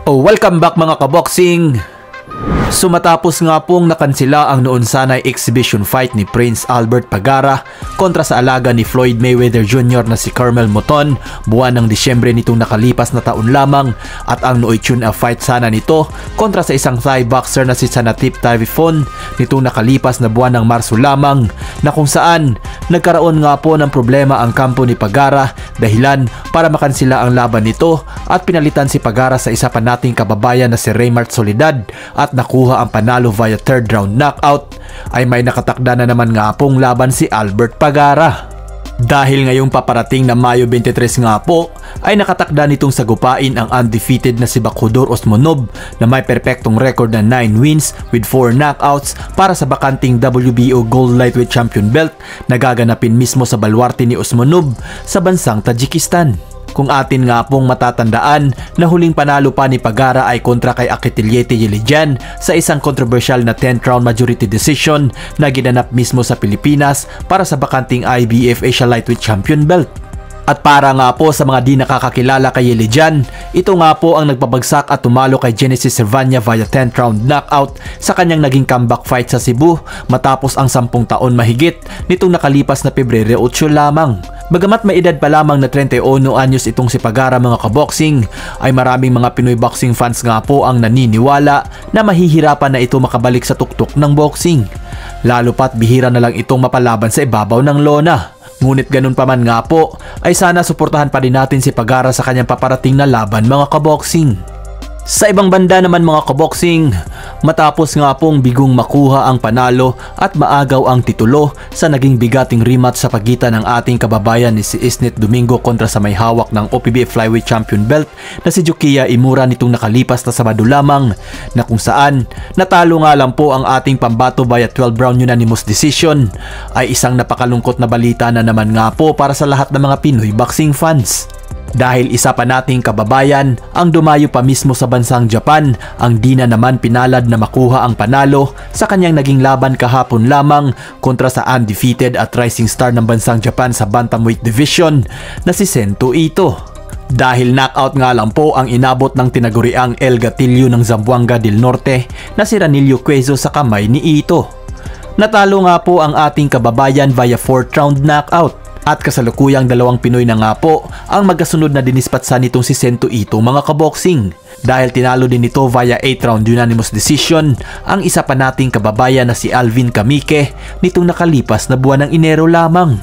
Oh, welcome back mga kaboxing! So matapos nga pong nakansela ang noon sanay exhibition fight ni Prince Albert Pagara kontra sa alaga ni Floyd Mayweather Jr. na si Carmel Moton buwan ng Disyembre nitong nakalipas na taon lamang, at ang nooy tune a fight sana nito kontra sa isang Thai boxer na si Sanathip Thaviphone nitong nakalipas na buwan ng Marso lamang, na kung saan nagkaroon nga po ng problema ang kampo ni Pagara dahilan para makansela ang laban nito at pinalitan si Pagara sa isa pa nating kababayan na si Raymart Soledad at nakuha ang panalo via third round knockout. Ay may nakatakda na naman nga pong laban si Albert Pagara. Dahil ngayong paparating na Mayo 23 nga po ay nakatakda nitong sagupain ang undefeated na si Bakhudor Usmonov na may perpektong record na 9 wins with 4 knockouts para sa bakanting WBO Gold Lightweight Champion belt na gaganapin mismo sa baluarte ni Usmonov sa bansang Tajikistan. Kung atin nga pong matatandaan na huling panalo pa ni Pagara ay kontra kay Akitiliete Yelijan sa isang controversial na 10th round majority decision na ginanap mismo sa Pilipinas para sa bakanting IBF Asia Lightweight Champion belt. At para nga po sa mga di nakakakilala kay Yelijan, ito nga po ang nagpabagsak at tumalo kay Genesis Servania via 10th round knockout sa kanyang naging comeback fight sa Cebu matapos ang 10 taon mahigit nitong nakalipas na Pebrero 8 lamang. Bagamat may edad pa lamang na 31 anyos itong si Pagara mga kaboxing, ay maraming mga Pinoy boxing fans nga po ang naniniwala na mahihirapan na ito makabalik sa tuktok ng boxing. Lalo pat bihira na lang itong mapalaban sa ibabaw ng lona. Ngunit ganun pa man nga po, ay sana suportahan pa din natin si Pagara sa kanyang paparating na laban mga kaboxing. Sa ibang banda naman mga kaboxing, matapos nga pong bigong makuha ang panalo at maagaw ang titulo sa naging bigating rematch sa pagitan ng ating kababayan ni si Isnit Domingo kontra sa may hawak ng OPBF Flyweight Champion belt na si Yukiya Imura nitong nakalipas na Sabado lamang, na kung saan natalo nga lang po ang ating pambato via 12 round unanimous decision, ay isang napakalungkot na balita na naman nga po para sa lahat ng mga Pinoy boxing fans. Dahil isa pa nating kababayan ang dumayo pa mismo sa bansang Japan ang di na naman pinalad na makuha ang panalo sa kanyang naging laban kahapon lamang kontra sa undefeated at rising star ng bansang Japan sa bantamweight division na si Sento Ito. Dahil knockout nga lang po ang inabot ng tinaguriang El Gatillo ng Zamboanga del Norte na si Ranillo Quezzo sa kamay ni Ito. Natalo nga po ang ating kababayan via 4th round knockout. At kasalukuyang dalawang Pinoy na nga po ang magkasunod na dinispatsa nitong si Sento Ito mga kaboxing. Dahil tinalo din ito via 8th round unanimous decision ang isa pa nating kababayan na si Alvin Kamike nitong nakalipas na buwan ng Enero lamang.